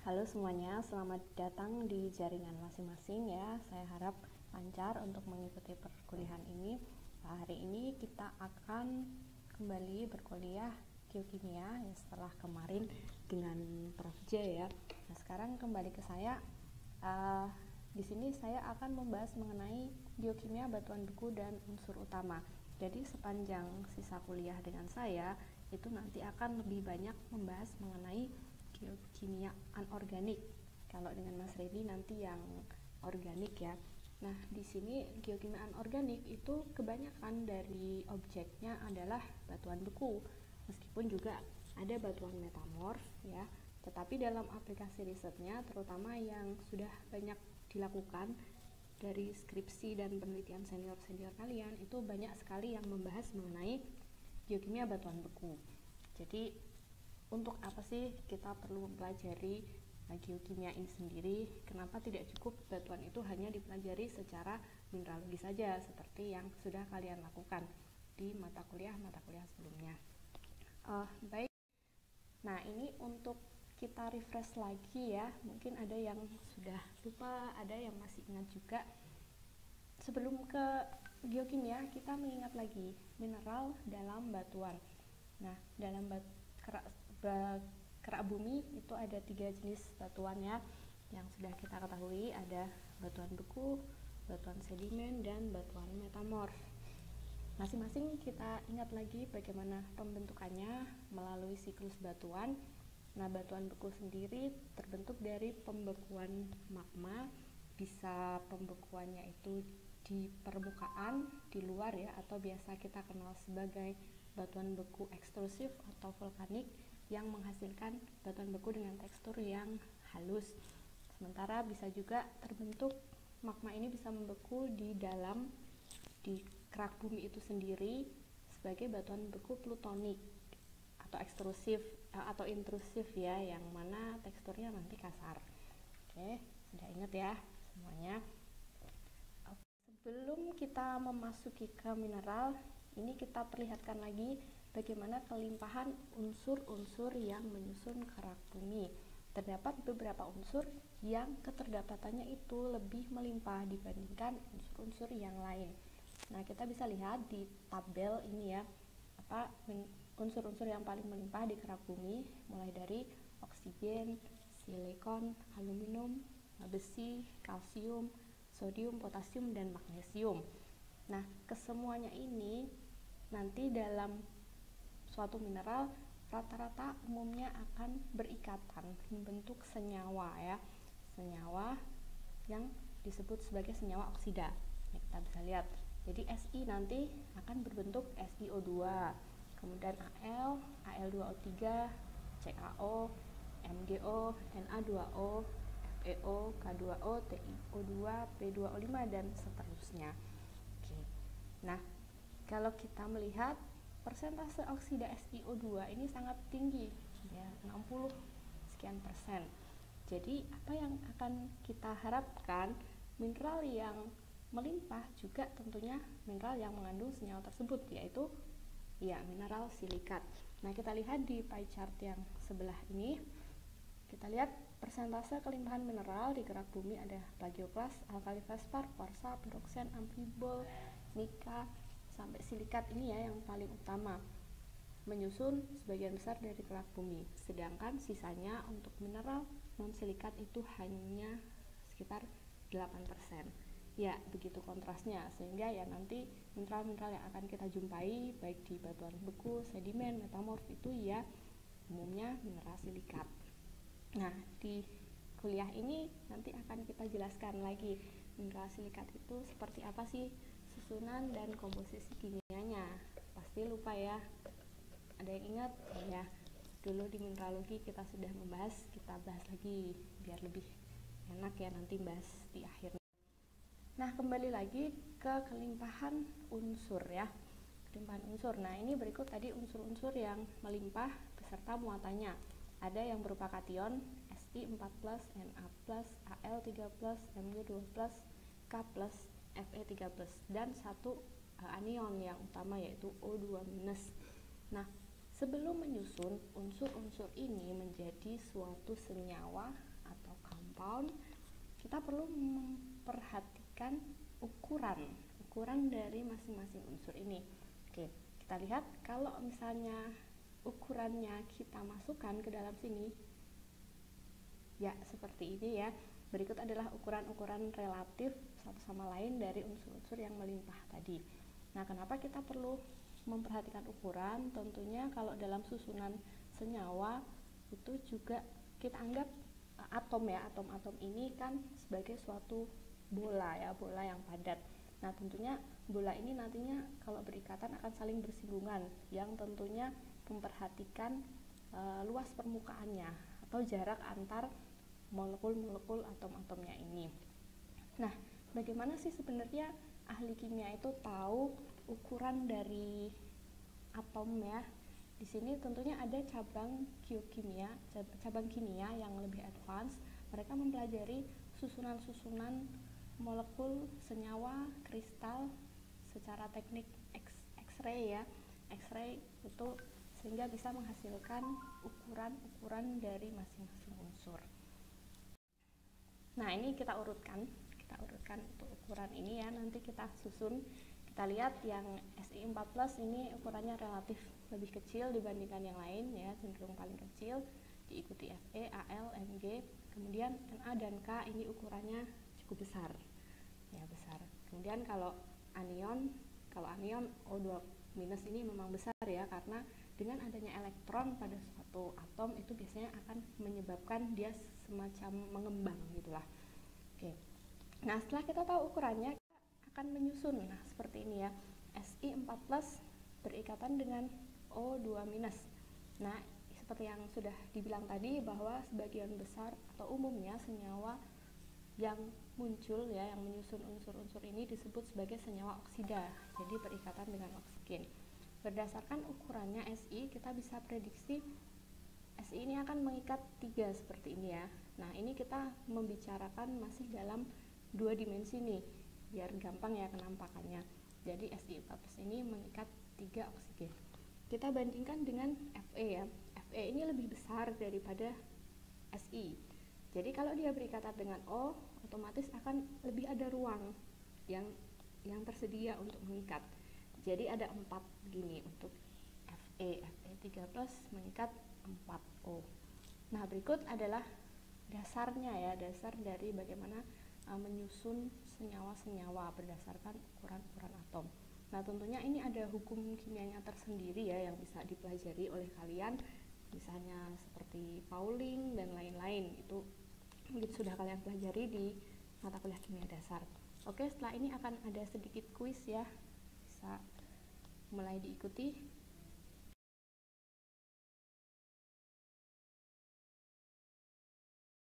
Halo semuanya, selamat datang di jaringan masing-masing ya. Saya harap lancar untuk mengikuti perkuliahan ini. Hari ini kita akan kembali berkuliah geokimia ya, setelah kemarin dengan Prof J ya. Nah, sekarang kembali ke saya. Di sini saya akan membahas mengenai geokimia batuan beku dan unsur utama. Jadi sepanjang sisa kuliah dengan saya itu nanti akan lebih banyak membahas mengenai geokimia anorganik. Kalau dengan Mas Redi nanti yang organik ya. Nah, di sini geokimia anorganik itu kebanyakan dari objeknya adalah batuan beku. Meskipun juga ada batuan metamorf ya, tetapi dalam aplikasi risetnya terutama yang sudah banyak dilakukan dari skripsi dan penelitian senior-senior kalian itu banyak sekali yang membahas mengenai geokimia batuan beku. Jadi untuk apa sih kita perlu mempelajari geokimia ini sendiri? Kenapa tidak cukup batuan itu hanya dipelajari secara mineralogi saja seperti yang sudah kalian lakukan di mata kuliah sebelumnya? Baik. Nah, ini untuk kita refresh lagi ya. Mungkin ada yang sudah lupa, ada yang masih ingat juga. Sebelum ke geokimia, kita mengingat lagi mineral dalam batuan. Nah, dalam kerak bumi itu ada 3 jenis batuan ya, yang sudah kita ketahui, ada batuan beku, batuan sedimen, dan batuan metamorf. Masing-masing kita ingat lagi bagaimana pembentukannya melalui siklus batuan. Nah, batuan beku sendiri terbentuk dari pembekuan magma, bisa pembekuannya itu di permukaan, di luar ya, atau biasa kita kenal sebagai batuan beku ekstrusif atau vulkanik yang menghasilkan batuan beku dengan tekstur yang halus. Sementara bisa juga terbentuk magma ini bisa membeku di dalam kerak bumi itu sendiri sebagai batuan beku plutonik atau ekstrusif atau intrusif ya, yang mana teksturnya nanti kasar. Oke, sudah ingat ya semuanya. Sebelum kita memasuki ke mineral, ini kita perlihatkan lagi bagaimana kelimpahan unsur-unsur yang menyusun kerak bumi. Terdapat beberapa unsur yang keterdapatannya itu lebih melimpah dibandingkan unsur-unsur yang lain. Nah, kita bisa lihat di tabel ini ya, unsur-unsur yang paling melimpah di kerak bumi, mulai dari oksigen, silikon, aluminium, besi, kalsium, sodium, potasium, dan magnesium. Nah, kesemuanya ini nanti dalam suatu mineral rata-rata umumnya akan berikatan membentuk senyawa ya, senyawa yang disebut sebagai senyawa oksida. Nah, kita bisa lihat, jadi Si nanti akan berbentuk SiO2, kemudian Al, Al2O3, CaO, MgO, Na2O, FeO, K2O, TiO2, P2O5, dan seterusnya. Oke. Nah, kalau kita melihat persentase oksida SiO2 ini sangat tinggi ya, 60 sekian persen. Jadi apa yang akan kita harapkan, mineral yang melimpah juga tentunya mineral yang mengandung senyawa tersebut, yaitu ya mineral silikat. Nah, kita lihat di pie chart yang sebelah ini, kita lihat persentase kelimpahan mineral di kerak bumi ada plagioklas, alkali fespar, kwarsa, piroksen, amfibol, nika, sampai silikat ini ya yang paling utama menyusun sebagian besar dari kerak bumi, sedangkan sisanya untuk mineral non silikat itu hanya sekitar 8%. Ya, begitu kontrasnya, sehingga ya nanti mineral-mineral yang akan kita jumpai baik di batuan beku, sedimen, metamorf itu ya umumnya mineral silikat. Nah, di kuliah ini nanti akan kita jelaskan lagi mineral silikat itu seperti apa sih susunan dan komposisi kimianya. Pasti lupa ya, ada yang ingat ya, dulu di mineralogi kita sudah membahas, kita bahas lagi biar lebih enak ya nanti bahas di akhir. Nah, kembali lagi ke kelimpahan unsur ya, kelimpahan unsur. Nah, ini berikut tadi unsur-unsur yang melimpah beserta muatannya. Ada yang berupa kation Si4+, Na+, Al3+, Mg2+, K+, Fe3+, dan satu anion yang utama yaitu O2-. Nah, sebelum menyusun unsur-unsur ini menjadi suatu senyawa atau compound, kita perlu memperhatikan ukuran dari masing-masing unsur ini. Oke, kita lihat kalau misalnya ukurannya kita masukkan ke dalam sini, ya seperti ini ya. Berikut adalah ukuran-ukuran relatif satu sama lain dari unsur-unsur yang melimpah tadi. Nah, kenapa kita perlu memperhatikan ukuran? Tentunya kalau dalam susunan senyawa itu juga kita anggap atom ya, atom-atom ini kan sebagai suatu bola ya, bola yang padat. Nah, tentunya bola ini nantinya kalau berikatan akan saling bersinggungan, yang tentunya memperhatikan luas permukaannya atau jarak antar molekul-molekul atom-atomnya ini. Nah, bagaimana sih sebenarnya ahli kimia itu tahu ukuran dari atom ya? Di sini tentunya ada cabang geokimia, cabang kimia yang lebih advance. Mereka mempelajari susunan-susunan molekul, senyawa, kristal secara teknik X-ray ya. X-ray itu sehingga bisa menghasilkan ukuran-ukuran dari masing-masing unsur. Nah, ini kita urutkan untuk ukuran ini ya, nanti kita susun. Kita lihat yang Si14 ini ukurannya relatif lebih kecil dibandingkan yang lain ya, cenderung paling kecil, diikuti Fe, Al, Mg, kemudian Na dan K ini ukurannya cukup besar ya, besar. Kemudian kalau anion O2- ini memang besar ya, karena dengan adanya elektron pada suatu atom itu biasanya akan menyebabkan dia semacam mengembang gitulah. Oke. Nah, setelah kita tahu ukurannya, kita akan menyusun. Nah, seperti ini ya. Si14 berikatan dengan O2-. Nah, seperti yang sudah dibilang tadi bahwa sebagian besar atau umumnya senyawa yang muncul ya, yang menyusun unsur-unsur ini disebut sebagai senyawa oksida. Jadi berikatan dengan oksigen. Berdasarkan ukurannya Si, kita bisa prediksi Si ini akan mengikat 3 seperti ini ya. Nah, ini kita membicarakan masih dalam 2 dimensi nih, biar gampang ya penampakannya. Jadi Si14 ini mengikat 3 oksigen. Kita bandingkan dengan Fe ya. Fe ini lebih besar daripada Si. Jadi kalau dia berikatan dengan O, otomatis akan lebih ada ruang yang tersedia untuk mengikat. Jadi ada 4 begini untuk Fe3+ mengikat 4O. Nah, berikut adalah dasarnya ya, dasar dari bagaimana menyusun senyawa-senyawa berdasarkan ukuran-ukuran atom. Nah, tentunya ini ada hukum kimianya tersendiri ya yang bisa dipelajari oleh kalian, misalnya seperti Pauling dan lain-lain. Itu mungkin sudah kalian pelajari di mata kuliah kimia dasar. Oke, setelah ini akan ada sedikit kuis ya, bisa mulai diikuti.